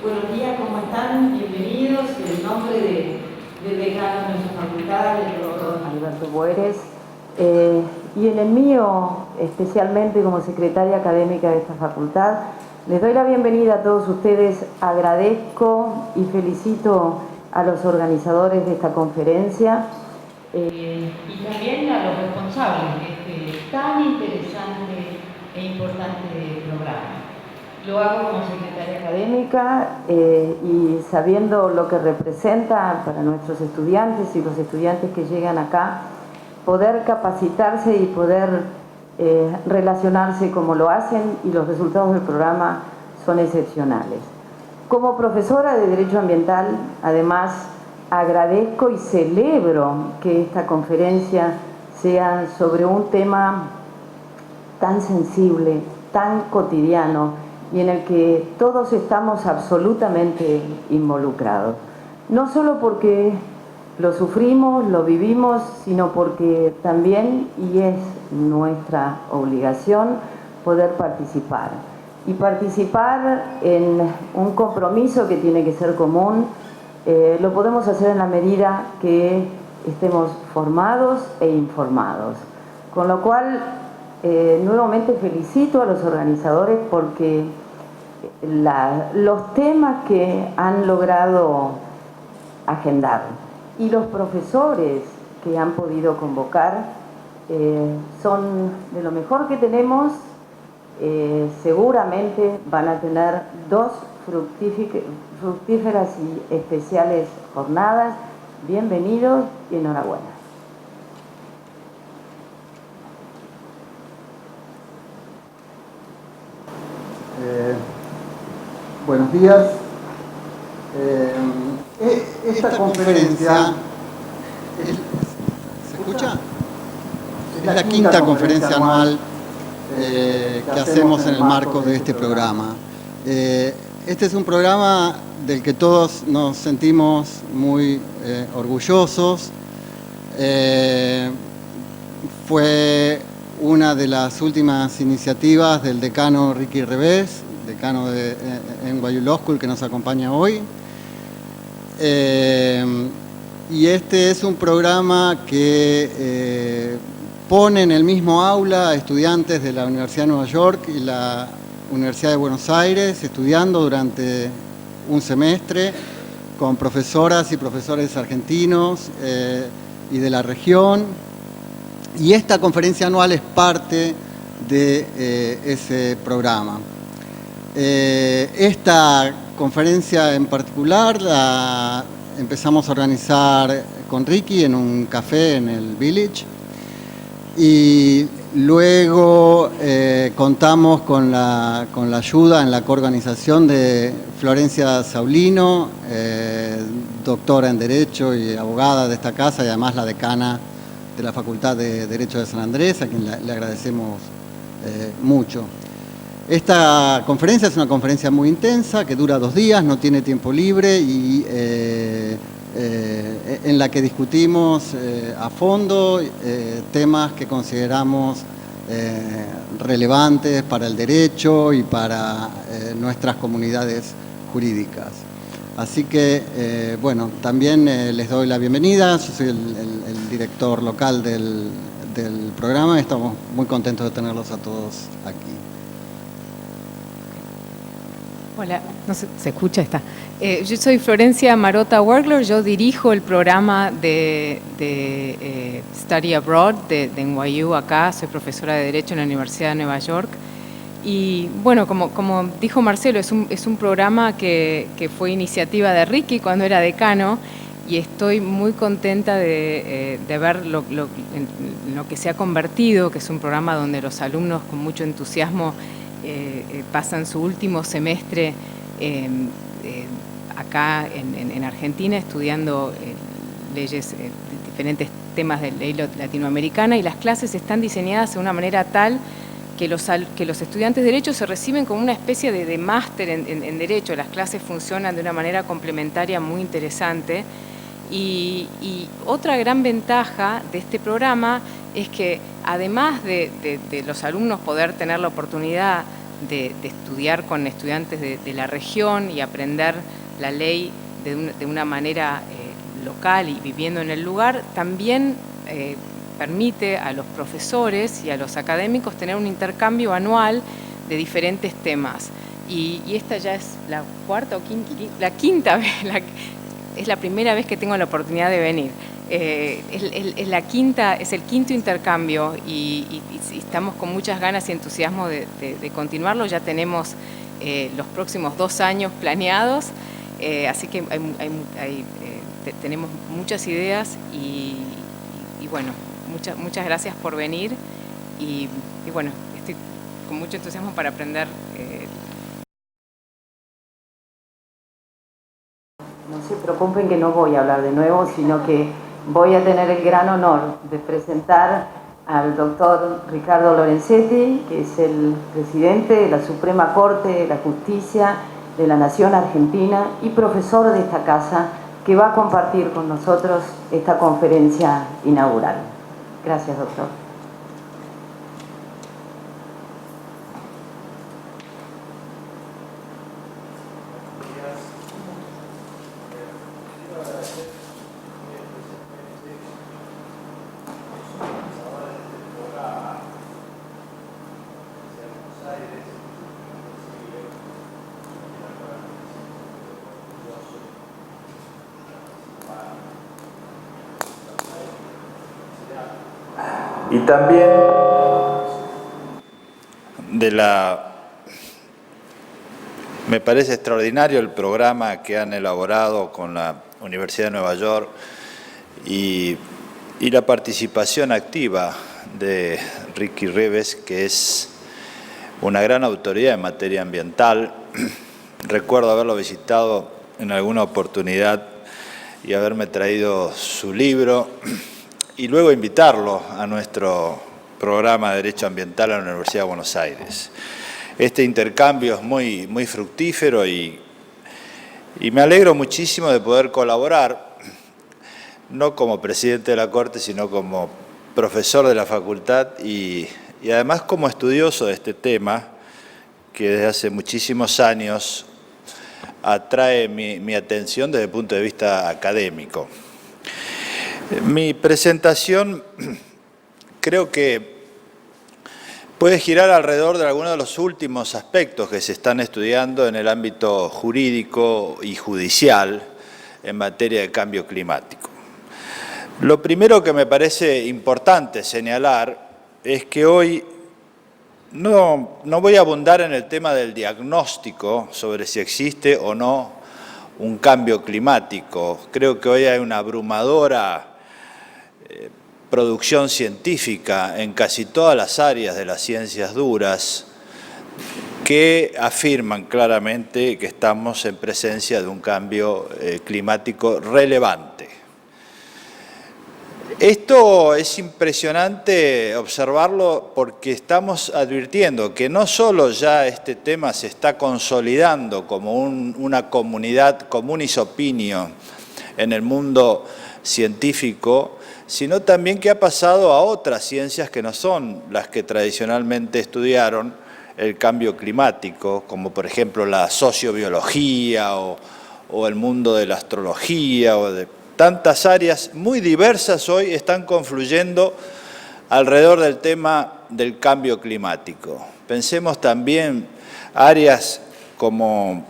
Buenos días, ¿cómo están? Bienvenidos. En el nombre del decano de nuestra facultad, el doctor Alberto Boeres, y en el mío, especialmente como secretaria académica de esta facultad, les doy la bienvenida a todos ustedes. Agradezco y felicito a los organizadores de esta conferencia y también a los responsables de este tan interesante e importante programa. Lo hago como secretaria académica y sabiendo lo que representa para nuestros estudiantes y los estudiantes que llegan acá, poder capacitarse y poder relacionarse como lo hacen, y los resultados del programa son excepcionales. Como profesora de Derecho Ambiental, además, agradezco y celebro que esta conferencia sea sobre un tema tan sensible, tan cotidiano, y en el que todos estamos absolutamente involucrados. No solo porque lo sufrimos, lo vivimos, sino porque también, y es nuestra obligación, poder participar. Y participar en un compromiso que tiene que ser común, lo podemos hacer en la medida que estemos formados e informados. Con lo cual, nuevamente felicito a los organizadores porque los temas que han logrado agendar y los profesores que han podido convocar son de lo mejor que tenemos. Seguramente van a tener dos fructíferas y especiales jornadas. Bienvenidos y enhorabuena. Buenos días. Esta conferencia, ¿se escucha? Es la quinta conferencia anual que hacemos en el marco de este programa. Este es un programa del que todos nos sentimos muy orgullosos. Fue una de las últimas iniciativas del decano Ricky Revés, decano de NYU Law School, que nos acompaña hoy. Y este es un programa que pone en el mismo aula a estudiantes de la Universidad de Nueva York y la Universidad de Buenos Aires, estudiando durante un semestre con profesoras y profesores argentinos y de la región. Y esta conferencia anual es parte de ese programa. Esta conferencia en particular la empezamos a organizar con Ricky en un café en el Village, y luego contamos con la ayuda en la coorganización de Florencia Saulino, doctora en Derecho y abogada de esta casa, y además la decana de la Facultad de Derecho de San Andrés, a quien le agradecemos mucho. Esta conferencia es una conferencia muy intensa, que dura 2 días, no tiene tiempo libre, y en la que discutimos a fondo temas que consideramos relevantes para el derecho y para nuestras comunidades jurídicas. Así que, bueno, también les doy la bienvenida. Yo soy el director local del programa y estamos muy contentos de tenerlos a todos aquí. Hola, no sé, ¿se escucha? Está. Yo soy Florencia Marota Wergler, yo dirijo el programa de Study Abroad de NYU acá, soy profesora de Derecho en la Universidad de Nueva York. Y bueno, como dijo Marcelo, es un programa que fue iniciativa de Ricky cuando era decano, y estoy muy contenta de ver lo que se ha convertido, que es un programa donde los alumnos con mucho entusiasmo pasan su último semestre acá en Argentina estudiando leyes, diferentes temas de ley latinoamericana, y las clases están diseñadas de una manera tal que los estudiantes de Derecho se reciben como una especie de máster en Derecho. Las clases funcionan de una manera complementaria muy interesante. Y otra gran ventaja de este programa es que, además de los alumnos poder tener la oportunidad de estudiar con estudiantes de la región y aprender la ley de una manera local y viviendo en el lugar, también permite a los profesores y a los académicos tener un intercambio anual de diferentes temas. Y esta ya es la cuarta o quinta vez, es la primera vez que tengo la oportunidad de venir. Es el quinto intercambio y estamos con muchas ganas y entusiasmo de continuarlo. Ya tenemos los próximos 2 años planeados, así que tenemos muchas ideas y bueno, muchas gracias por venir y bueno, estoy con mucho entusiasmo para aprender. No se preocupen que no voy a hablar de nuevo, sino que voy a tener el gran honor de presentar al doctor Ricardo Lorenzetti, que es el presidente de la Suprema Corte de la Justicia de la Nación Argentina y profesor de esta casa, que va a compartir con nosotros esta conferencia inaugural. Gracias, doctor. Y también me parece extraordinario el programa que han elaborado con la Universidad de Nueva York y la participación activa de Ricky Reves, que es una gran autoridad en materia ambiental. Recuerdo haberlo visitado en alguna oportunidad y haberme traído su libro y luego invitarlo a nuestro programa de Derecho Ambiental a la Universidad de Buenos Aires. Este intercambio es muy fructífero y me alegro muchísimo de poder colaborar, no como presidente de la Corte, sino como profesor de la facultad y además como estudioso de este tema que desde hace muchísimos años atrae mi atención desde el punto de vista académico. Mi presentación creo que puede girar alrededor de algunos de los últimos aspectos que se están estudiando en el ámbito jurídico y judicial en materia de cambio climático. Lo primero que me parece importante señalar es que hoy no voy a abundar en el tema del diagnóstico sobre si existe o no un cambio climático. Creo que hoy hay una abrumadora producción científica en casi todas las áreas de las ciencias duras que afirman claramente que estamos en presencia de un cambio climático relevante. Esto es impresionante observarlo porque estamos advirtiendo que no solo ya este tema se está consolidando como una comunidad communis opinio en el mundo científico, sino también que ha pasado a otras ciencias que no son las que tradicionalmente estudiaron el cambio climático, como por ejemplo la sociobiología o el mundo de la astrología o de tantas áreas muy diversas hoy están confluyendo alrededor del tema del cambio climático. Pensemos también áreas como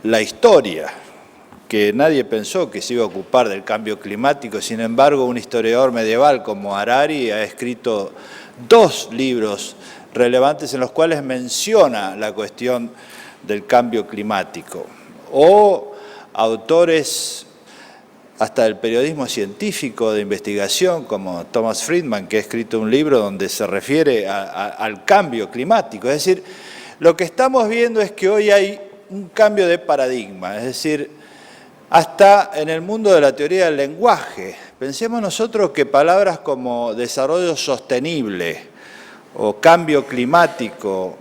la historia, que nadie pensó que se iba a ocupar del cambio climático. Sin embargo, un historiador medieval como Harari ha escrito 2 libros relevantes en los cuales menciona la cuestión del cambio climático. O autores hasta del periodismo científico de investigación como Thomas Friedman, que ha escrito un libro donde se refiere al cambio climático. Es decir, lo que estamos viendo es que hoy hay un cambio de paradigma, es decir, hasta en el mundo de la teoría del lenguaje. Pensemos nosotros que palabras como desarrollo sostenible o cambio climático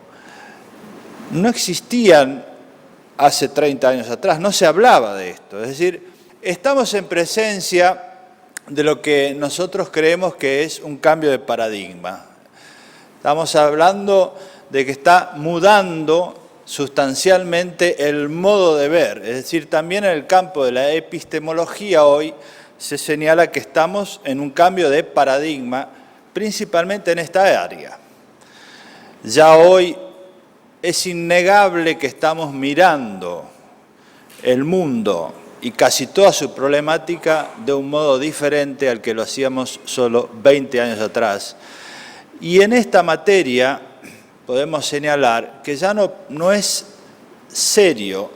no existían hace 30 años atrás, no se hablaba de esto. Es decir, estamos en presencia de lo que nosotros creemos que es un cambio de paradigma. Estamos hablando de que está mudando sustancialmente el modo de ver. Es decir, también en el campo de la epistemología hoy se señala que estamos en un cambio de paradigma, principalmente en esta área. Ya hoy es innegable que estamos mirando el mundo y casi toda su problemática de un modo diferente al que lo hacíamos solo 20 años atrás. Y en esta materia podemos señalar que ya no es serio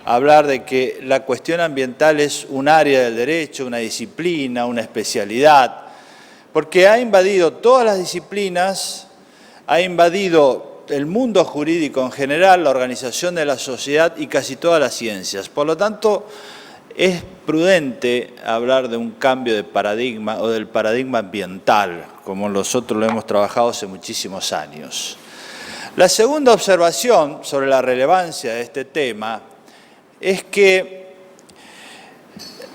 hablar de que la cuestión ambiental es un área del derecho, una disciplina, una especialidad, porque ha invadido todas las disciplinas, ha invadido el mundo jurídico en general, la organización de la sociedad y casi todas las ciencias. Por lo tanto, es prudente hablar de un cambio de paradigma o del paradigma ambiental, como nosotros lo hemos trabajado hace muchísimos años. La segunda observación sobre la relevancia de este tema es que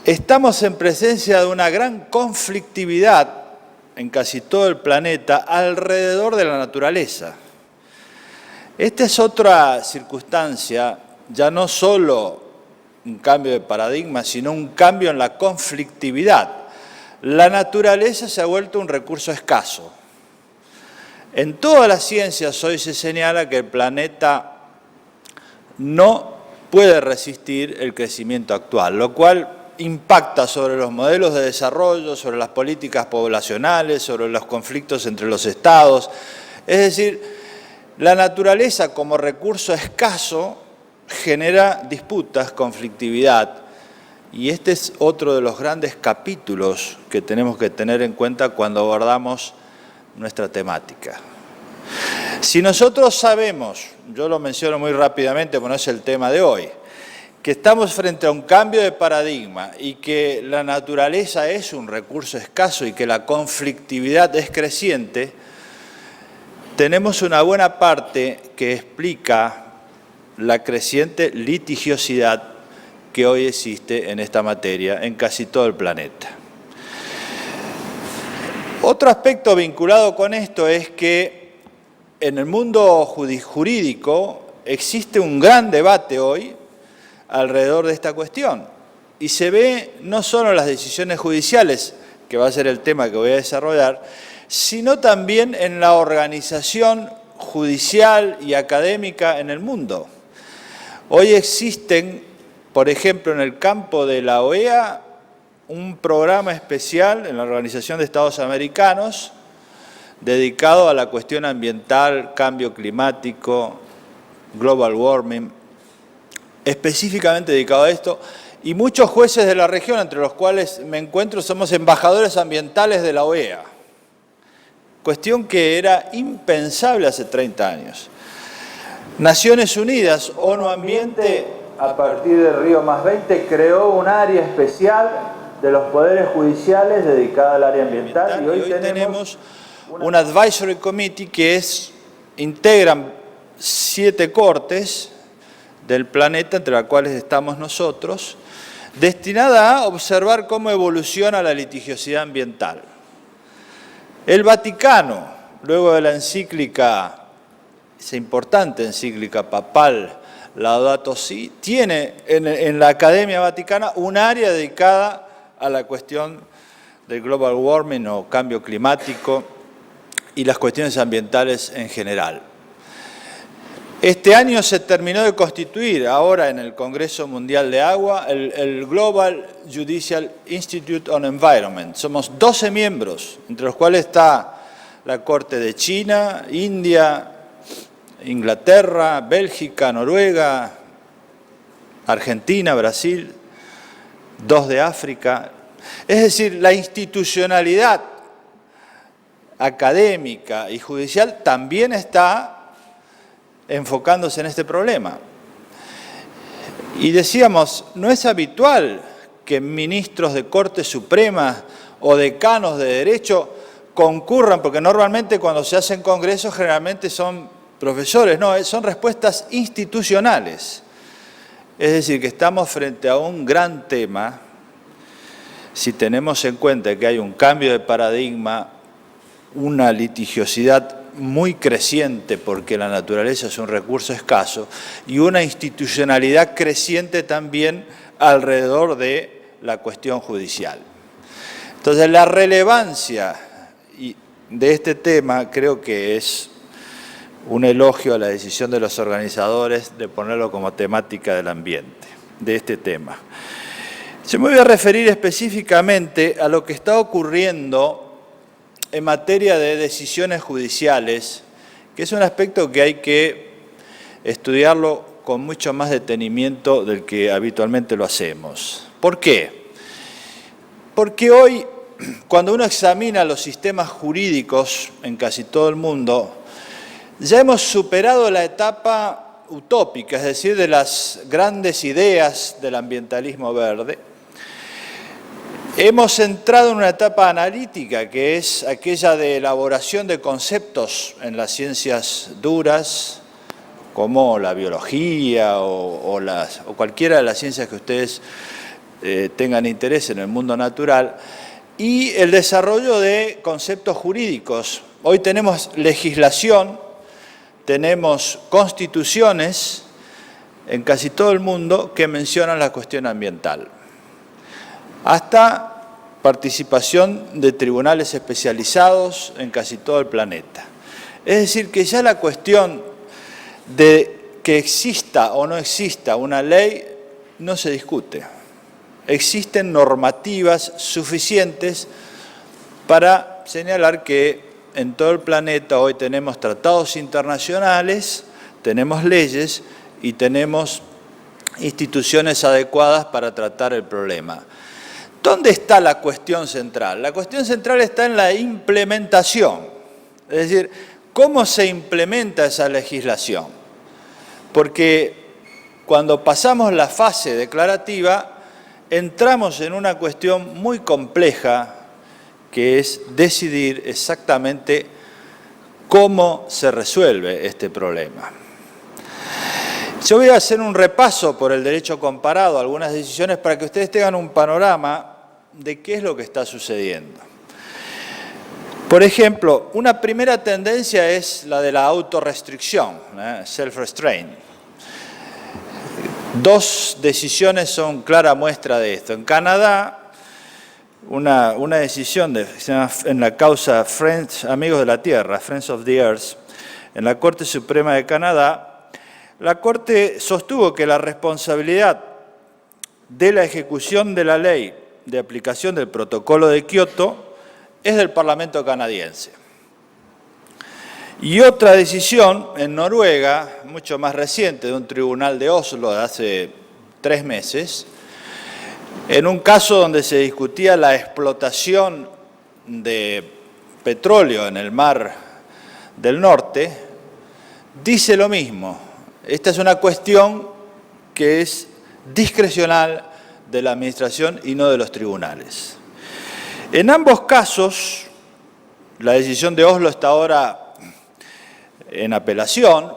estamos en presencia de una gran conflictividad en casi todo el planeta alrededor de la naturaleza. Esta es otra circunstancia, ya no solo un cambio de paradigma, sino un cambio en la conflictividad. La naturaleza se ha vuelto un recurso escaso. En todas las ciencias hoy se señala que el planeta no puede resistir el crecimiento actual, lo cual impacta sobre los modelos de desarrollo, sobre las políticas poblacionales, sobre los conflictos entre los estados. Es decir, la naturaleza como recurso escaso genera disputas, conflictividad, y este es otro de los grandes capítulos que tenemos que tener en cuenta cuando abordamos nuestra temática. Si nosotros sabemos, yo lo menciono muy rápidamente porque no es el tema de hoy, que estamos frente a un cambio de paradigma y que la naturaleza es un recurso escaso y que la conflictividad es creciente, tenemos una buena parte que explica la creciente litigiosidad que hoy existe en esta materia en casi todo el planeta. Otro aspecto vinculado con esto es que en el mundo jurídico existe un gran debate hoy alrededor de esta cuestión y se ve no solo en las decisiones judiciales, que va a ser el tema que voy a desarrollar, sino también en la organización judicial y académica en el mundo. Hoy existen, por ejemplo, en el campo de la OEA, un programa especial en la Organización de Estados Americanos dedicado a la cuestión ambiental, cambio climático, global warming, específicamente dedicado a esto, y muchos jueces de la región, entre los cuales me encuentro, somos embajadores ambientales de la OEA, cuestión que era impensable hace 30 años. Naciones Unidas, ONU Ambiente, a partir de Río +20, creó un área especial de los poderes judiciales dedicada al área ambiental y hoy tenemos un Advisory Committee que integran 7 cortes del planeta, entre las cuales estamos nosotros, destinada a observar cómo evoluciona la litigiosidad ambiental. El Vaticano, luego de la encíclica, esa importante encíclica papal, Laudato Si, tiene en la Academia Vaticana un área dedicada a la cuestión del global warming o cambio climático y las cuestiones ambientales en general. Este año se terminó de constituir, ahora en el Congreso Mundial de Agua, el Global Judicial Institute on Environment. Somos 12 miembros, entre los cuales está la Corte de China, India, Inglaterra, Bélgica, Noruega, Argentina, Brasil, 2 de África. Es decir, la institucionalidad académica y judicial también está enfocándose en este problema. Y decíamos, no es habitual que ministros de Corte Suprema o decanos de Derecho concurran, porque normalmente cuando se hacen congresos generalmente son profesores, no, son respuestas institucionales. Es decir, que estamos frente a un gran tema si tenemos en cuenta que hay un cambio de paradigma, una litigiosidad muy creciente porque la naturaleza es un recurso escaso y una institucionalidad creciente también alrededor de la cuestión judicial. Entonces, la relevancia de este tema creo que es un elogio a la decisión de los organizadores de ponerlo como temática del ambiente, de este tema. Yo me voy a referir específicamente a lo que está ocurriendo en materia de decisiones judiciales, que es un aspecto que hay que estudiarlo con mucho más detenimiento del que habitualmente lo hacemos. ¿Por qué? Porque hoy, cuando uno examina los sistemas jurídicos en casi todo el mundo, ya hemos superado la etapa utópica, es decir, de las grandes ideas del ambientalismo verde. Hemos entrado en una etapa analítica, que es aquella de elaboración de conceptos en las ciencias duras, como la biología o cualquiera de las ciencias que ustedes tengan interés en el mundo natural, y el desarrollo de conceptos jurídicos. Hoy tenemos legislación, tenemos constituciones en casi todo el mundo que mencionan la cuestión ambiental, hasta participación de tribunales especializados en casi todo el planeta. Es decir, que ya la cuestión de que exista o no exista una ley no se discute. Existen normativas suficientes para señalar que en todo el planeta hoy tenemos tratados internacionales, tenemos leyes y tenemos instituciones adecuadas para tratar el problema. ¿Dónde está la cuestión central? La cuestión central está en la implementación, es decir, ¿cómo se implementa esa legislación? Porque cuando pasamos la fase declarativa, entramos en una cuestión muy compleja, que es decidir exactamente cómo se resuelve este problema. Yo voy a hacer un repaso por el derecho comparado, algunas decisiones, para que ustedes tengan un panorama de qué es lo que está sucediendo. Por ejemplo, una primera tendencia es la de la autorrestricción, self-restraint. Dos decisiones son clara muestra de esto. En Canadá, una decisión en la causa Amigos de la Tierra, Friends of the Earth, en la Corte Suprema de Canadá, la Corte sostuvo que la responsabilidad de la ejecución de la ley de aplicación del Protocolo de Kioto es del Parlamento canadiense. Y otra decisión en Noruega, mucho más reciente, de un tribunal de Oslo de hace 3 meses, en un caso donde se discutía la explotación de petróleo en el Mar del Norte, dice lo mismo. Esta es una cuestión que es discrecional de la administración y no de los tribunales. En ambos casos, la decisión de Oslo está ahora en apelación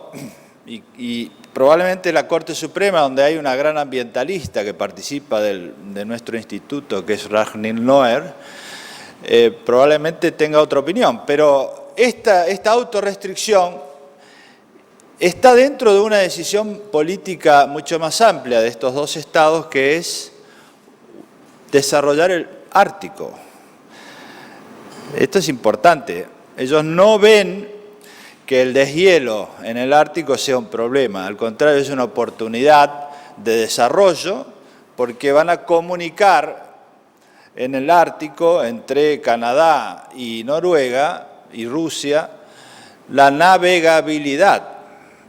y probablemente la Corte Suprema, donde hay una gran ambientalista que participa de nuestro instituto, que es Ragnhild Noer, probablemente tenga otra opinión. Pero esta autorrestricción está dentro de una decisión política mucho más amplia de estos dos estados, que es desarrollar el Ártico. Esto es importante. Ellos no ven que el deshielo en el Ártico sea un problema, al contrario, es una oportunidad de desarrollo, porque van a comunicar en el Ártico entre Canadá y Noruega y Rusia la navegabilidad.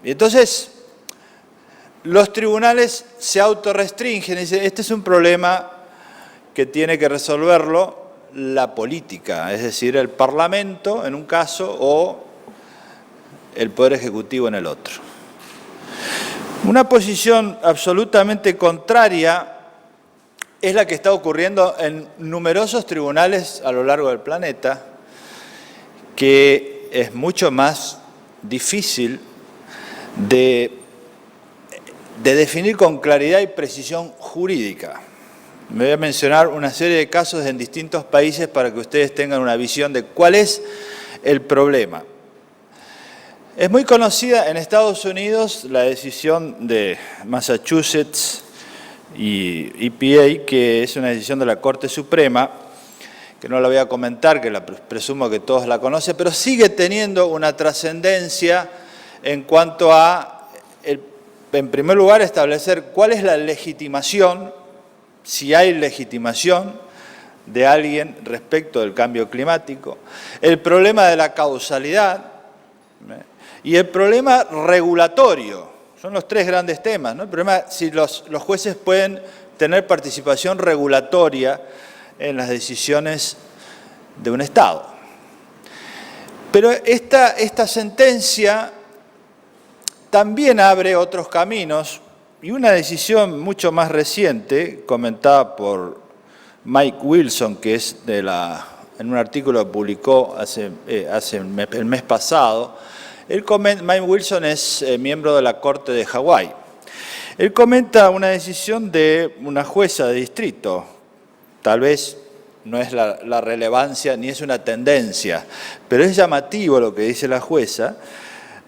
Y entonces los tribunales se autorrestringen y dicen, este es un problema que tiene que resolverlo la política, es decir, el Parlamento en un caso o el Poder Ejecutivo en el otro. Una posición absolutamente contraria es la que está ocurriendo en numerosos tribunales a lo largo del planeta, que es mucho más difícil de definir con claridad y precisión jurídica. Me voy a mencionar una serie de casos en distintos países para que ustedes tengan una visión de cuál es el problema. Es muy conocida en Estados Unidos la decisión de Massachusetts y EPA, que es una decisión de la Corte Suprema, que no la voy a comentar, que presumo que todos la conocen, pero sigue teniendo una trascendencia en cuanto a, en primer lugar, establecer cuál es la legitimación, si hay legitimación de alguien respecto del cambio climático, el problema de la causalidad y el problema regulatorio. Son los tres grandes temas, ¿no? El problema si los jueces pueden tener participación regulatoria en las decisiones de un Estado. Pero esta sentencia también abre otros caminos y una decisión mucho más reciente, comentada por Mike Wilson, que es en un artículo que publicó el mes pasado. Mike Wilson es miembro de la Corte de Hawái. Él comenta una decisión de una jueza de distrito. Tal vez no es la relevancia ni es una tendencia, pero es llamativo lo que dice la jueza,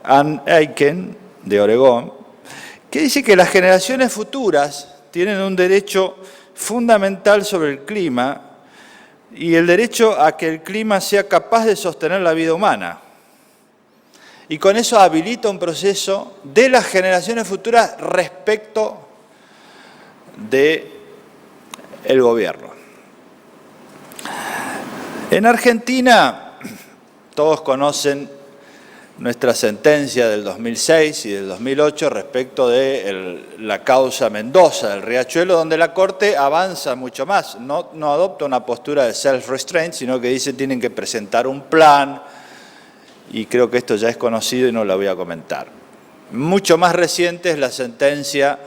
Ann Aiken, de Oregón, que dice que las generaciones futuras tienen un derecho fundamental sobre el clima y el derecho a que el clima sea capaz de sostener la vida humana. Y con eso habilita un proceso de las generaciones futuras respecto del gobierno. En Argentina, todos conocen nuestra sentencia del 2006 y del 2008 respecto de la causa Mendoza del Riachuelo, donde la Corte avanza mucho más, no adopta una postura de self-restraint, sino que dice que tienen que presentar un plan, y creo que esto ya es conocido y no lo voy a comentar. Mucho más reciente es la sentencia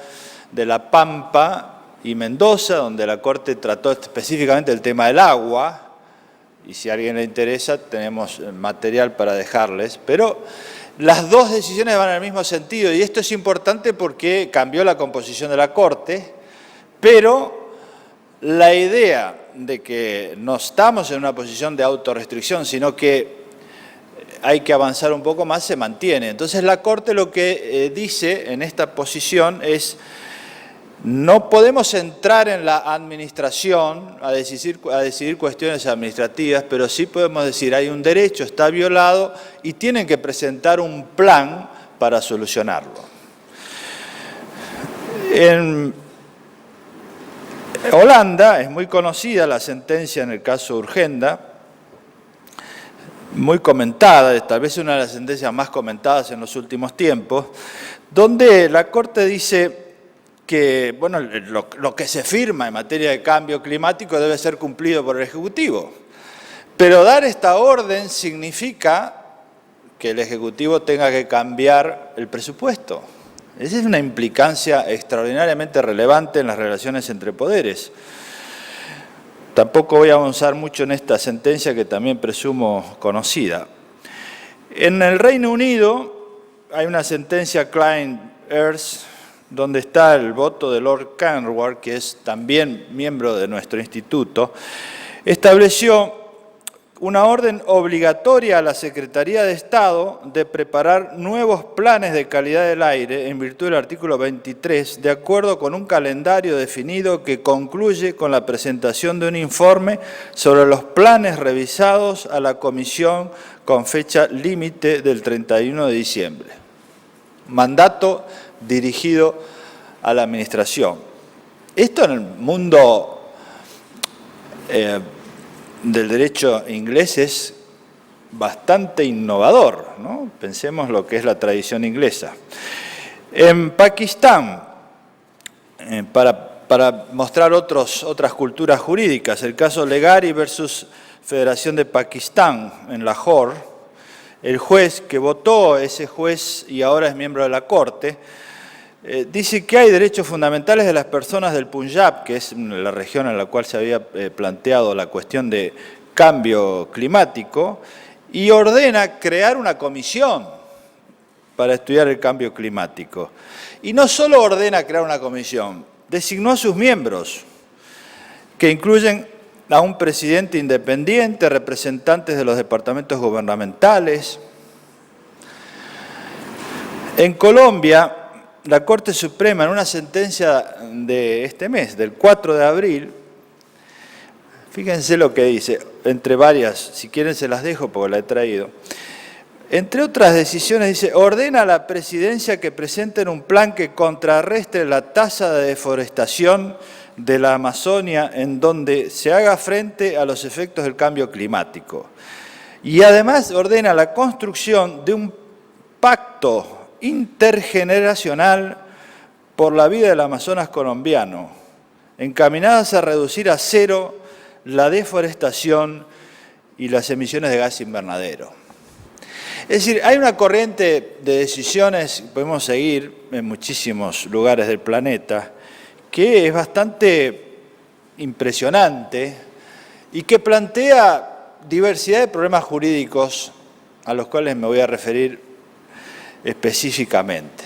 de La Pampa y Mendoza, donde la Corte trató específicamente el tema del agua, y si a alguien le interesa, tenemos material para dejarles. Pero las dos decisiones van en el mismo sentido, y esto es importante porque cambió la composición de la Corte, pero la idea de que no estamos en una posición de autorrestricción, sino que hay que avanzar un poco más, se mantiene. Entonces la Corte lo que dice en esta posición es: no podemos entrar en la administración a decidir cuestiones administrativas, pero sí podemos decir hay un derecho, está violado y tienen que presentar un plan para solucionarlo. En Holanda es muy conocida la sentencia en el caso Urgenda, muy comentada, tal vez una de las sentencias más comentadas en los últimos tiempos, donde la Corte dice que bueno, lo que se firma en materia de cambio climático debe ser cumplido por el Ejecutivo. Pero dar esta orden significa que el Ejecutivo tenga que cambiar el presupuesto. Esa es una implicancia extraordinariamente relevante en las relaciones entre poderes. Tampoco voy a avanzar mucho en esta sentencia que también presumo conocida. En el Reino Unido hay una sentencia Klein-Earth, donde está el voto de Lord Canberra, que es también miembro de nuestro instituto, estableció una orden obligatoria a la Secretaría de Estado de preparar nuevos planes de calidad del aire en virtud del artículo 23, de acuerdo con un calendario definido que concluye con la presentación de un informe sobre los planes revisados a la Comisión con fecha límite del 31 de diciembre. Mandato dirigido a la Administración. Esto en el mundo del derecho inglés es bastante innovador, ¿no? Pensemos lo que es la tradición inglesa. En Pakistán, para mostrar otras culturas jurídicas, el caso Legari versus Federación de Pakistán en Lahore, el juez que votó, ese juez y ahora es miembro de la Corte, dice que hay derechos fundamentales de las personas del Punjab, que es la región en la cual se había planteado la cuestión de cambio climático, y ordena crear una comisión para estudiar el cambio climático. Y no solo ordena crear una comisión, designó a sus miembros, que incluyen a un presidente independiente, representantes de los departamentos gubernamentales. En Colombia, la Corte Suprema, en una sentencia de este mes, del 4 de abril, fíjense lo que dice, entre varias, si quieren se las dejo porque la he traído. Entre otras decisiones dice, ordena a la Presidencia que presenten un plan que contrarreste la tasa de deforestación de la Amazonia en donde se haga frente a los efectos del cambio climático. Y además ordena la construcción de un pacto intergeneracional por la vida del Amazonas colombiano, encaminadas a reducir a cero la deforestación y las emisiones de gas invernadero. Es decir, hay una corriente de decisiones, podemos seguir en muchísimos lugares del planeta, que es bastante impresionante y que plantea diversidad de problemas jurídicos a los cuales me voy a referir específicamente.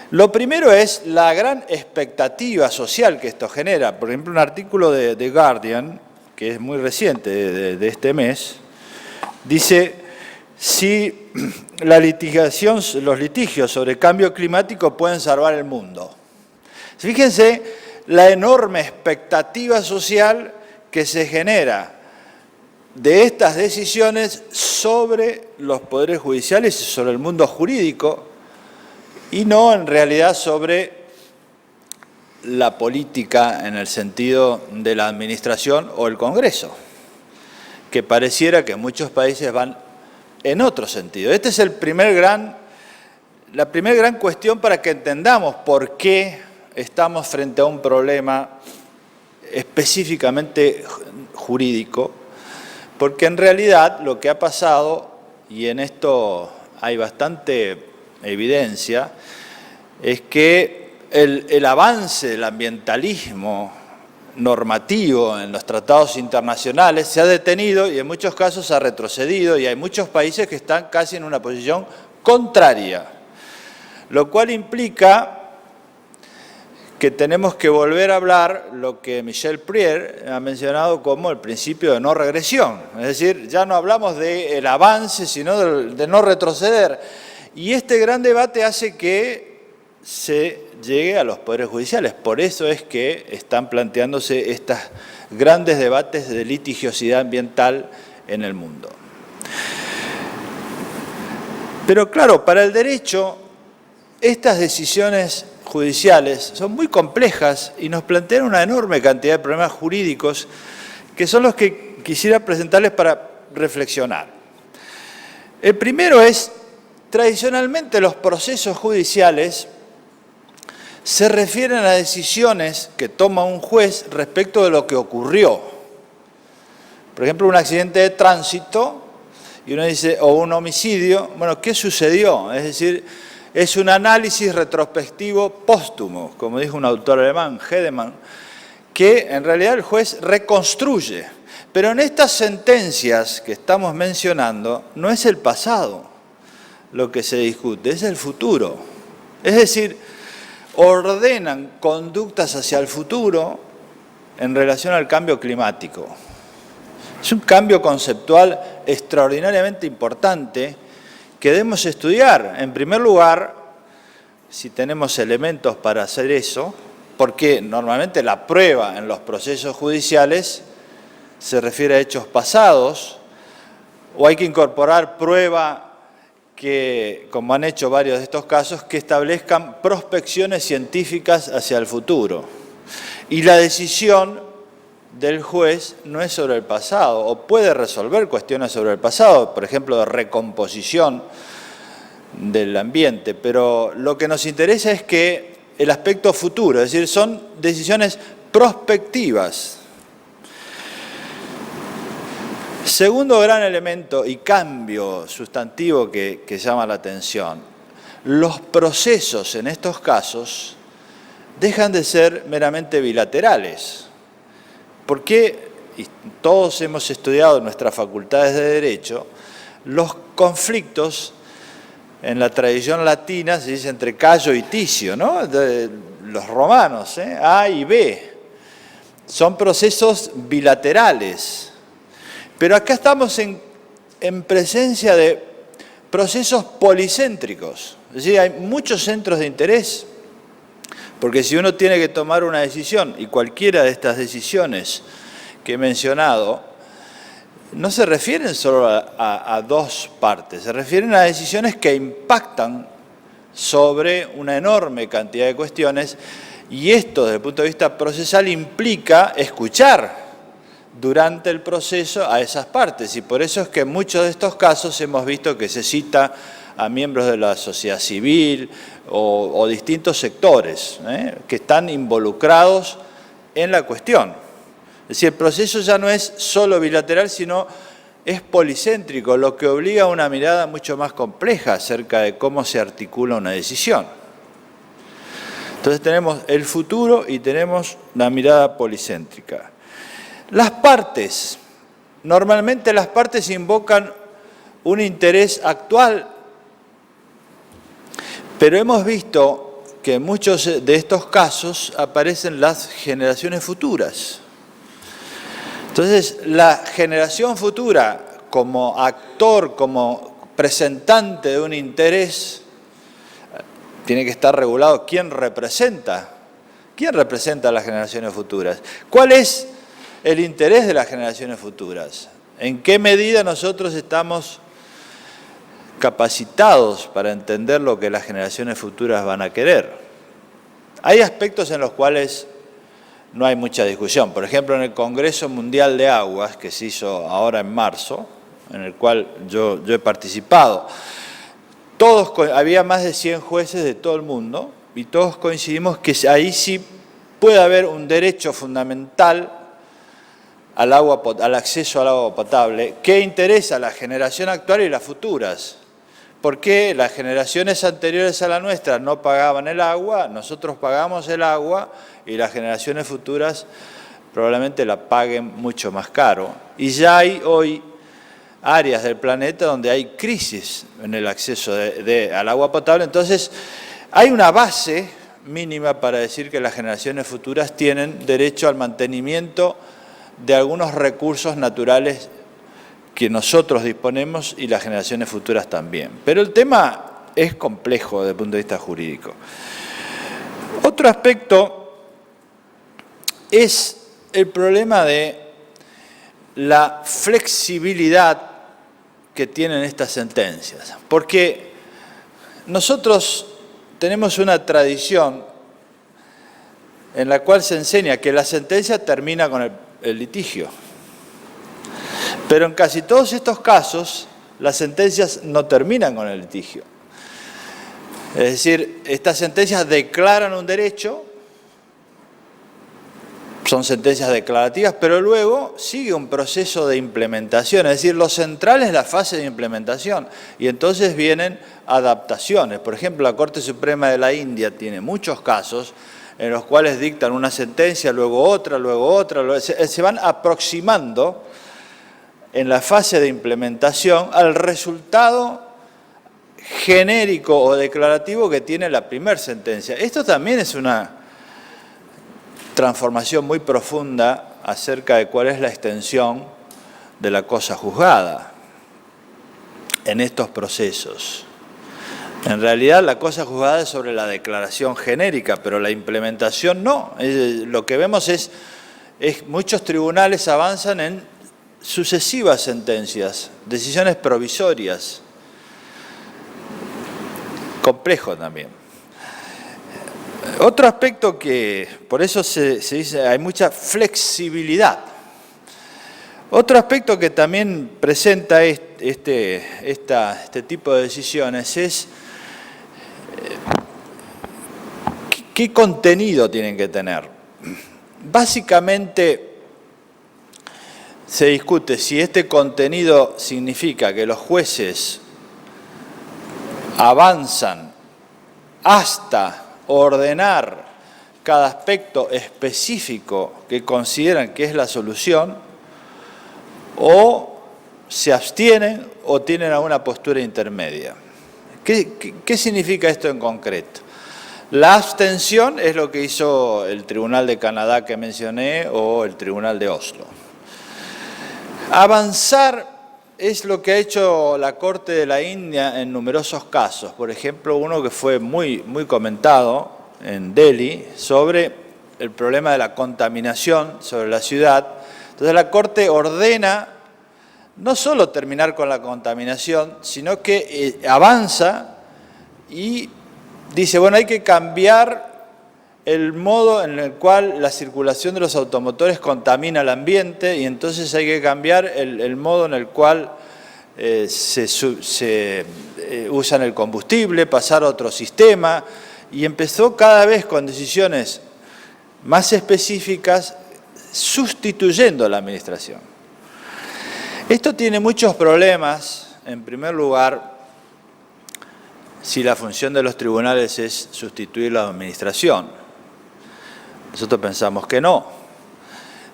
Lo primero es la gran expectativa social que esto genera. Por ejemplo, un artículo de The Guardian, que es muy reciente, de este mes, dice: si la litigación, los litigios sobre cambio climático pueden salvar el mundo. Fíjense la enorme expectativa social que se genera de estas decisiones sobre los poderes judiciales y sobre el mundo jurídico, y no en realidad sobre la política en el sentido de la administración o el Congreso, que pareciera que muchos países van en otro sentido. Esta es la primera gran cuestión para que entendamos por qué estamos frente a un problema específicamente jurídico, porque en realidad lo que ha pasado, y en esto hay bastante evidencia, es que el avance del ambientalismo normativo en los tratados internacionales se ha detenido y en muchos casos ha retrocedido, y hay muchos países que están casi en una posición contraria, lo cual implica que tenemos que volver a hablar lo que Michel Prier ha mencionado como el principio de no regresión. Es decir, ya no hablamos del avance, sino de no retroceder. Y este gran debate hace que se llegue a los poderes judiciales. Por eso es que están planteándose estos grandes debates de litigiosidad ambiental en el mundo. Pero claro, para el derecho, estas decisiones judiciales son muy complejas y nos plantean una enorme cantidad de problemas jurídicos que son los que quisiera presentarles para reflexionar. El primero es, tradicionalmente los procesos judiciales se refieren a decisiones que toma un juez respecto de lo que ocurrió. Por ejemplo, un accidente de tránsito, y uno dice, o un homicidio, bueno, ¿qué sucedió? Es decir, es un análisis retrospectivo póstumo, como dijo un autor alemán, Hedemann, que en realidad el juez reconstruye. Pero en estas sentencias que estamos mencionando, no es el pasado lo que se discute, es el futuro. Es decir, ordenan conductas hacia el futuro en relación al cambio climático. Es un cambio conceptual extraordinariamente importante que debemos estudiar. En primer lugar, si tenemos elementos para hacer eso, porque normalmente la prueba en los procesos judiciales se refiere a hechos pasados, o hay que incorporar prueba que, como han hecho varios de estos casos, que establezcan prospecciones científicas hacia el futuro. Y la decisión del juez no es sobre el pasado, o puede resolver cuestiones sobre el pasado, por ejemplo, de recomposición del ambiente, pero lo que nos interesa es que el aspecto futuro, es decir, son decisiones prospectivas. Segundo gran elemento y cambio sustantivo que llama la atención, los procesos en estos casos dejan de ser meramente bilaterales. Porque todos hemos estudiado en nuestras facultades de Derecho, los conflictos en la tradición latina se dice entre Cayo y Ticio, ¿no? De los romanos, A y B. Son procesos bilaterales. Pero acá estamos en presencia de procesos policéntricos. Es Es decir, hay muchos centros de interés, porque si uno tiene que tomar una decisión, y cualquiera de estas decisiones que he mencionado, no se refieren solo a dos partes, se refieren a decisiones que impactan sobre una enorme cantidad de cuestiones, y esto desde el punto de vista procesal implica escuchar durante el proceso a esas partes, y por eso es que en muchos de estos casos hemos visto que se cita a miembros de la sociedad civil o distintos sectores que están involucrados en la cuestión. Es decir, el proceso ya no es solo bilateral, sino es policéntrico, lo que obliga a una mirada mucho más compleja acerca de cómo se articula una decisión. Entonces tenemos el futuro y tenemos la mirada policéntrica. Las partes, normalmente las partes invocan un interés actual, pero hemos visto que en muchos de estos casos aparecen las generaciones futuras. Entonces, la generación futura, como actor, como presentante de un interés, tiene que estar regulado quién representa a las generaciones futuras. ¿Cuál es el interés de las generaciones futuras? ¿En qué medida nosotros estamos capacitados para entender lo que las generaciones futuras van a querer? Hay aspectos en los cuales no hay mucha discusión. Por ejemplo, en el Congreso Mundial de Aguas, que se hizo ahora en marzo, en el cual yo he participado, había más de 100 jueces de todo el mundo y todos coincidimos que ahí sí puede haber un derecho fundamental al acceso al agua potable que interesa a la generación actual y las futuras. Porque las generaciones anteriores a la nuestra no pagaban el agua, nosotros pagamos el agua y las generaciones futuras probablemente la paguen mucho más caro. Y ya hay hoy áreas del planeta donde hay crisis en el acceso al agua potable. Entonces, hay una base mínima para decir que las generaciones futuras tienen derecho al mantenimiento de algunos recursos naturales que nosotros disponemos y las generaciones futuras también. Pero el tema es complejo desde el punto de vista jurídico. Otro aspecto es el problema de la flexibilidad que tienen estas sentencias. Porque nosotros tenemos una tradición en la cual se enseña que la sentencia termina con el litigio. Pero en casi todos estos casos, las sentencias no terminan con el litigio. Es decir, estas sentencias declaran un derecho, son sentencias declarativas, pero luego sigue un proceso de implementación. Es decir, lo central es la fase de implementación y entonces vienen adaptaciones. Por ejemplo, la Corte Suprema de la India tiene muchos casos en los cuales dictan una sentencia, luego otra, se van aproximando en la fase de implementación al resultado genérico o declarativo que tiene la primera sentencia. Esto también es una transformación muy profunda acerca de cuál es la extensión de la cosa juzgada en estos procesos. En realidad la cosa juzgada es sobre la declaración genérica, pero la implementación no. Lo que vemos es muchos tribunales avanzan en sucesivas sentencias, decisiones provisorias. Complejo también. Otro aspecto que, por eso se dice, hay mucha flexibilidad. Otro aspecto que también presenta este tipo de decisiones es qué contenido tienen que tener. Básicamente se discute si este contenido significa que los jueces avanzan hasta ordenar cada aspecto específico que consideran que es la solución, o se abstienen o tienen alguna postura intermedia. ¿Qué significa esto en concreto? La abstención es lo que hizo el Tribunal de Canadá que mencioné o el Tribunal de Oslo. Avanzar es lo que ha hecho la Corte de la India en numerosos casos. Por ejemplo, uno que fue muy comentado en Delhi sobre el problema de la contaminación sobre la ciudad. Entonces la Corte ordena no solo terminar con la contaminación, sino que avanza y dice, bueno, hay que cambiar el modo en el cual la circulación de los automotores contamina el ambiente, y entonces hay que cambiar el modo en el cual se usan el combustible, pasar a otro sistema, y empezó cada vez con decisiones más específicas, sustituyendo a la administración. Esto tiene muchos problemas. En primer lugar, si la función de los tribunales es sustituir la administración. Nosotros pensamos que no.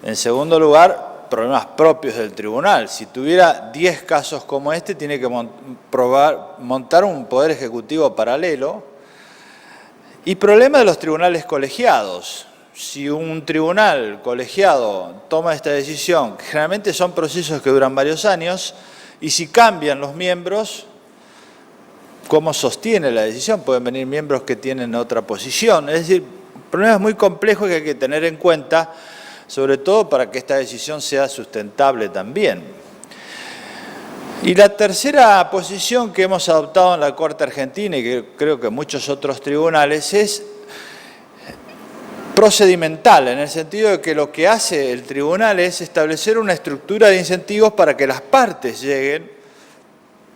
En segundo lugar, problemas propios del tribunal. Si tuviera 10 casos como este, tiene que montar un poder ejecutivo paralelo. Y problema de los tribunales colegiados. Si un tribunal colegiado toma esta decisión, que generalmente son procesos que duran varios años, y si cambian los miembros, ¿cómo sostiene la decisión? Pueden venir miembros que tienen otra posición. Es decir, problemas muy complejos que hay que tener en cuenta, sobre todo para que esta decisión sea sustentable también. Y la tercera posición que hemos adoptado en la Corte Argentina, y que creo que muchos otros tribunales, es procedimental, en el sentido de que lo que hace el tribunal es establecer una estructura de incentivos para que las partes lleguen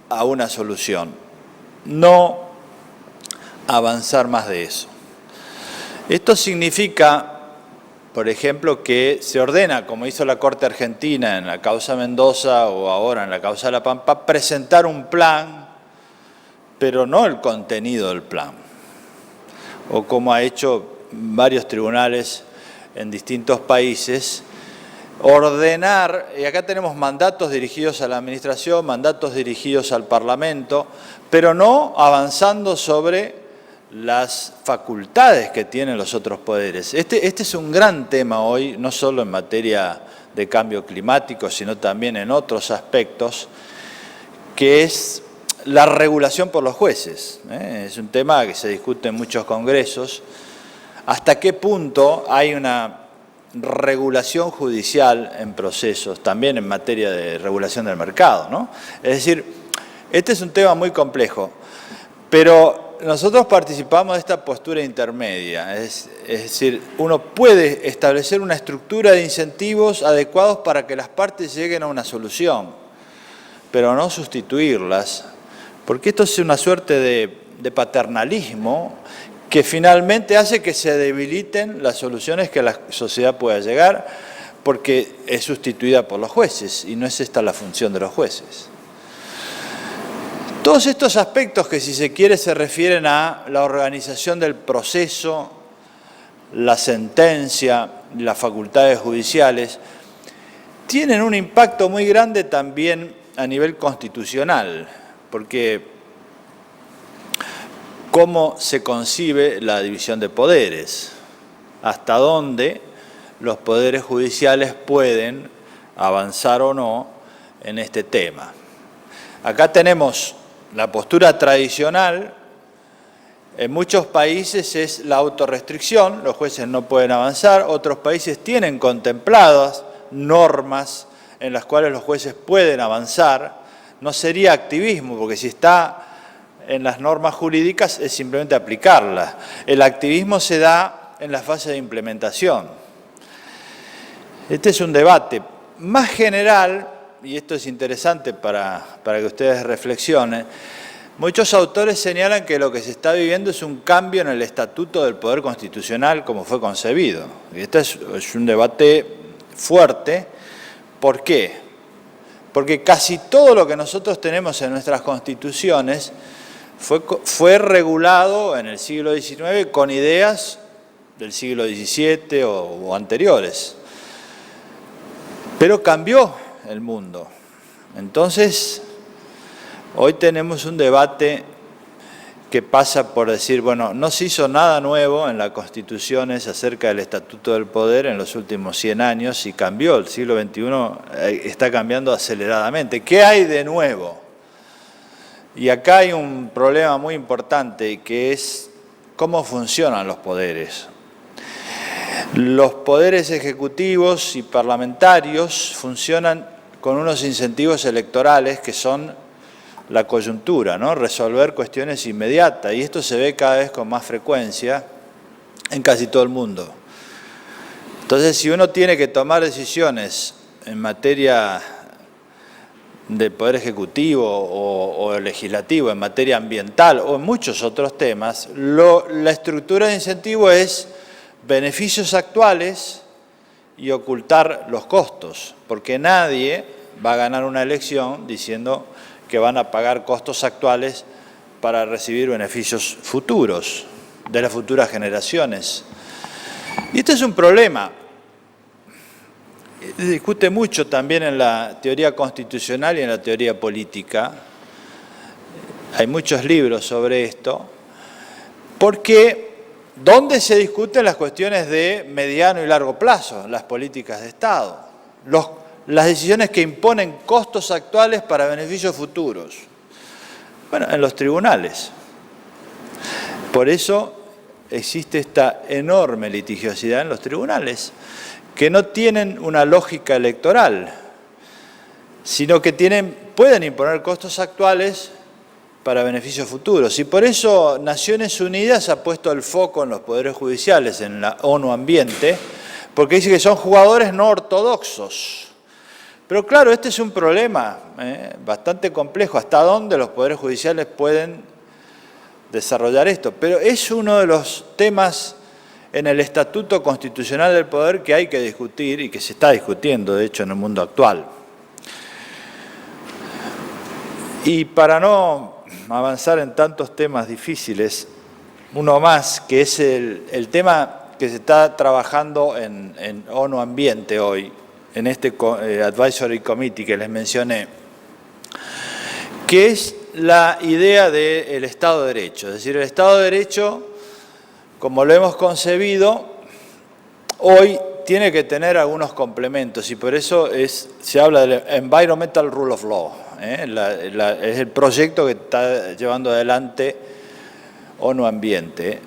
a una solución, no avanzar más de eso. Esto significa, por ejemplo, que se ordena, como hizo la Corte Argentina en la causa Mendoza o ahora en la causa La Pampa, presentar un plan, pero no el contenido del plan. O como ha hecho varios tribunales en distintos países, ordenar, y acá tenemos mandatos dirigidos a la administración, mandatos dirigidos al Parlamento, pero no avanzando sobre las facultades que tienen los otros poderes. Este es un gran tema hoy, no solo en materia de cambio climático, sino también en otros aspectos, que es la regulación por los jueces. Es un tema que se discute en muchos congresos. ¿Hasta qué punto hay una regulación judicial en procesos, también en materia de regulación del mercado, ¿no? Es decir, este es un tema muy complejo, pero nosotros participamos de esta postura intermedia, es decir, uno puede establecer una estructura de incentivos adecuados para que las partes lleguen a una solución, pero no sustituirlas, porque esto es una suerte de paternalismo que finalmente hace que se debiliten las soluciones que la sociedad pueda llegar, porque es sustituida por los jueces, y no es esta la función de los jueces. Todos estos aspectos que, si se quiere, se refieren a la organización del proceso, la sentencia, las facultades judiciales, tienen un impacto muy grande también a nivel constitucional, porque cómo se concibe la división de poderes, hasta dónde los poderes judiciales pueden avanzar o no en este tema. Acá tenemos la postura tradicional. En muchos países es la autorrestricción, los jueces no pueden avanzar. Otros países tienen contempladas normas en las cuales los jueces pueden avanzar. No sería activismo, porque si está en las normas jurídicas es simplemente aplicarlas. El activismo se da en la fase de implementación. Este es un debate más general, y esto es interesante para que ustedes reflexionen. Muchos autores señalan que lo que se está viviendo es un cambio en el estatuto del Poder Constitucional como fue concebido. Y este es un debate fuerte. ¿Por qué? Porque casi todo lo que nosotros tenemos en nuestras constituciones fue regulado en el siglo XIX con ideas del siglo XVII o anteriores. Pero cambió el mundo. Entonces, hoy tenemos un debate que pasa por decir, bueno, no se hizo nada nuevo en las constituciones acerca del Estatuto del Poder en los últimos 100 años y cambió, el siglo XXI está cambiando aceleradamente. ¿Qué hay de nuevo? Y acá hay un problema muy importante que es cómo funcionan los poderes. Los poderes ejecutivos y parlamentarios funcionan con unos incentivos electorales que son la coyuntura, ¿no? Resolver cuestiones inmediatas, y esto se ve cada vez con más frecuencia en casi todo el mundo. Entonces, si uno tiene que tomar decisiones en materia de poder ejecutivo o legislativo, en materia ambiental o en muchos otros temas, la estructura de incentivo es beneficios actuales y ocultar los costos, porque nadie va a ganar una elección diciendo que van a pagar costos actuales para recibir beneficios futuros de las futuras generaciones. Y este es un problema. Se discute mucho también en la teoría constitucional y en la teoría política. Hay muchos libros sobre esto, porque ¿dónde se discuten las cuestiones de mediano y largo plazo? Las políticas de Estado, las decisiones que imponen costos actuales para beneficios futuros. Bueno, en los tribunales. Por eso existe esta enorme litigiosidad en los tribunales, que no tienen una lógica electoral, sino que pueden imponer costos actuales para beneficios futuros. Y por eso Naciones Unidas ha puesto el foco en los poderes judiciales, en la ONU Ambiente, porque dice que son jugadores no ortodoxos. Pero claro, este es un problema bastante complejo, hasta dónde los poderes judiciales pueden desarrollar esto. Pero es uno de los temas en el Estatuto Constitucional del Poder que hay que discutir y que se está discutiendo, de hecho, en el mundo actual. Y para no avanzar en tantos temas difíciles, uno más, que es el tema que se está trabajando en ONU Ambiente hoy, en este Advisory Committee que les mencioné, que es la idea del Estado de Derecho. Es decir, el Estado de Derecho, como lo hemos concebido, hoy tiene que tener algunos complementos, y por eso se habla del Environmental Rule of Law. Es el proyecto que está llevando adelante ONU Ambiente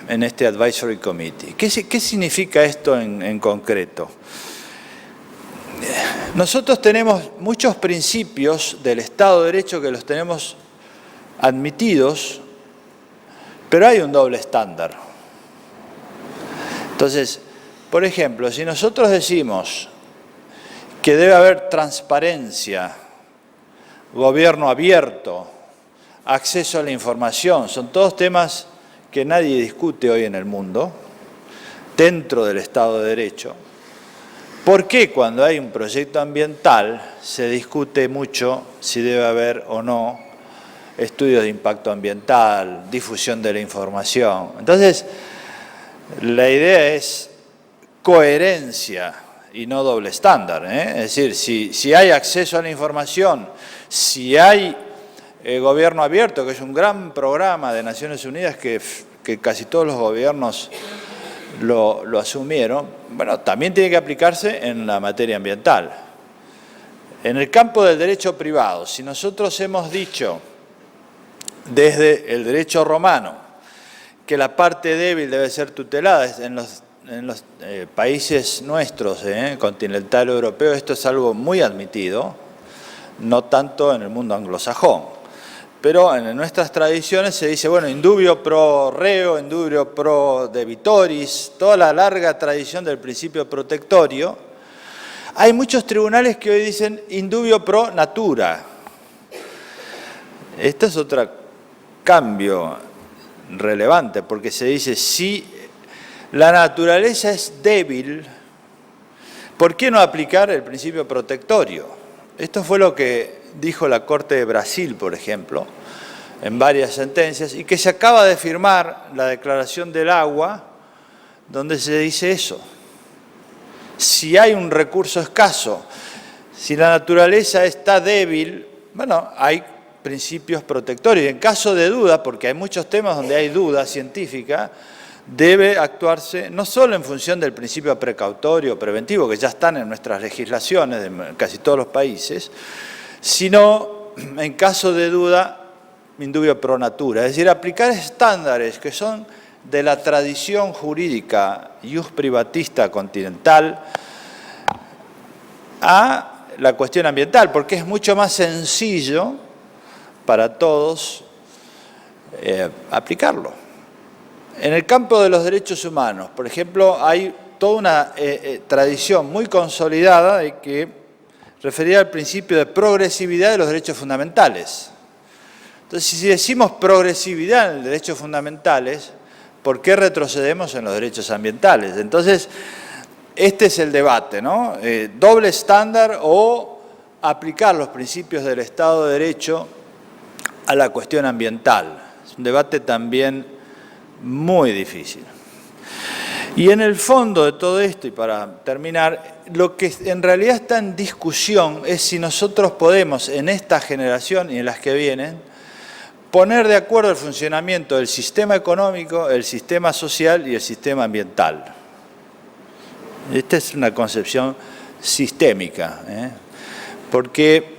en este Advisory Committee. ¿Qué significa esto en concreto? Nosotros tenemos muchos principios del Estado de Derecho que los tenemos admitidos, pero hay un doble estándar. Entonces, por ejemplo, si nosotros decimos que debe haber transparencia, gobierno abierto, acceso a la información, son todos temas que nadie discute hoy en el mundo, dentro del Estado de Derecho. ¿Por qué cuando hay un proyecto ambiental se discute mucho si debe haber o no estudios de impacto ambiental, difusión de la información? Entonces, la idea es coherencia y no doble estándar, Es decir, si hay acceso a la información, si hay gobierno abierto, que es un gran programa de Naciones Unidas que casi todos los gobiernos lo asumieron, bueno, también tiene que aplicarse en la materia ambiental. En el campo del derecho privado, si nosotros hemos dicho desde el derecho romano que la parte débil debe ser tutelada en los países nuestros, continental europeo, esto es algo muy admitido, no tanto en el mundo anglosajón. Pero en nuestras tradiciones se dice, bueno, indubio pro reo, indubio pro debitoris, toda la larga tradición del principio protectorio. Hay muchos tribunales que hoy dicen indubio pro natura. Este es otro cambio relevante, porque se dice, si la naturaleza es débil, ¿por qué no aplicar el principio protectorio? Esto fue lo que dijo la Corte de Brasil, por ejemplo, en varias sentencias, y que se acaba de firmar la Declaración del Agua, donde se dice eso. Si hay un recurso escaso, si la naturaleza está débil, bueno, hay principios protectores. Y en caso de duda, porque hay muchos temas donde hay duda científica, debe actuarse no solo en función del principio precautorio, preventivo, que ya están en nuestras legislaciones de casi todos los países, sino en caso de duda, indubio pro natura, es decir, aplicar estándares que son de la tradición jurídica ius privatista continental a la cuestión ambiental, porque es mucho más sencillo para todos aplicarlo. En el campo de los derechos humanos, por ejemplo, hay toda una tradición muy consolidada de que referida al principio de progresividad de los derechos fundamentales. Entonces, si decimos progresividad en los derechos fundamentales, ¿por qué retrocedemos en los derechos ambientales? Entonces, este es el debate, ¿no? Doble estándar o aplicar los principios del Estado de Derecho a la cuestión ambiental. Es un debate también muy difícil. Y en el fondo de todo esto, y para terminar, lo que en realidad está en discusión es si nosotros podemos, en esta generación y en las que vienen, poner de acuerdo el funcionamiento del sistema económico, el sistema social y el sistema ambiental. Esta es una concepción sistémica, porque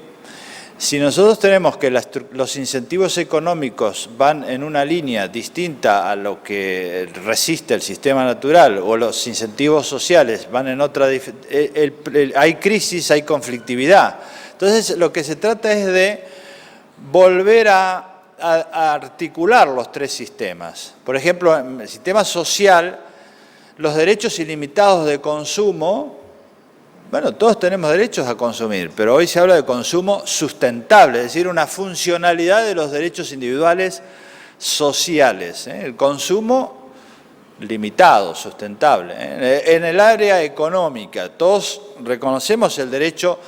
si nosotros tenemos que los incentivos económicos van en una línea distinta a lo que resiste el sistema natural, o los incentivos sociales van en otra, hay crisis, hay conflictividad. Entonces, lo que se trata es de volver a articular los tres sistemas. Por ejemplo, en el sistema social, los derechos ilimitados de consumo, bueno, todos tenemos derechos a consumir, pero hoy se habla de consumo sustentable, es decir, una funcionalidad de los derechos individuales sociales. El consumo limitado, sustentable. En el área económica, todos reconocemos el derecho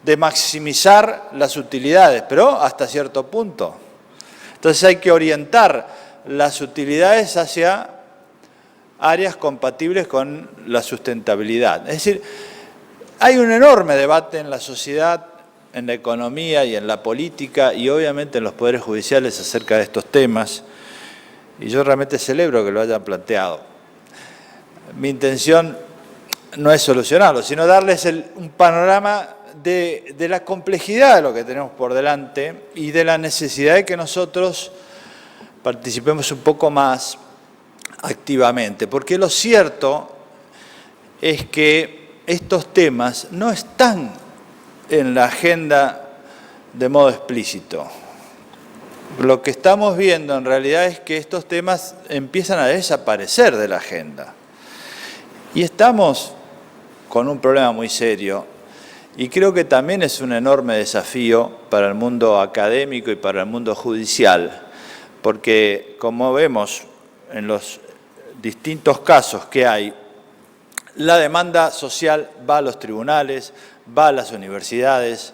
de maximizar las utilidades, pero hasta cierto punto. Entonces hay que orientar las utilidades hacia áreas compatibles con la sustentabilidad. Es decir, hay un enorme debate en la sociedad, en la economía y en la política y obviamente en los poderes judiciales acerca de estos temas, y yo realmente celebro que lo hayan planteado. Mi intención no es solucionarlo, sino darles un panorama de la complejidad de lo que tenemos por delante y de la necesidad de que nosotros participemos un poco más activamente, porque lo cierto es que estos temas no están en la agenda de modo explícito. Lo que estamos viendo en realidad es que estos temas empiezan a desaparecer de la agenda. Y estamos con un problema muy serio y creo que también es un enorme desafío para el mundo académico y para el mundo judicial, porque como vemos en los distintos casos que hay, la demanda social va a los tribunales, va a las universidades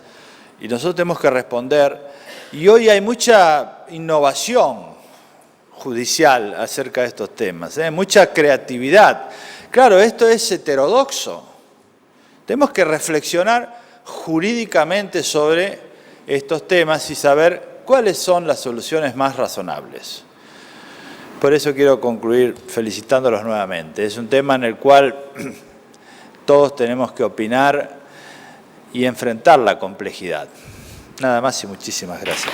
y nosotros tenemos que responder. Y hoy hay mucha innovación judicial acerca de estos temas, mucha creatividad. Claro, esto es heterodoxo. Tenemos que reflexionar jurídicamente sobre estos temas y saber cuáles son las soluciones más razonables. Por eso quiero concluir felicitándolos nuevamente. Es un tema en el cual todos tenemos que opinar y enfrentar la complejidad. Nada más y muchísimas gracias.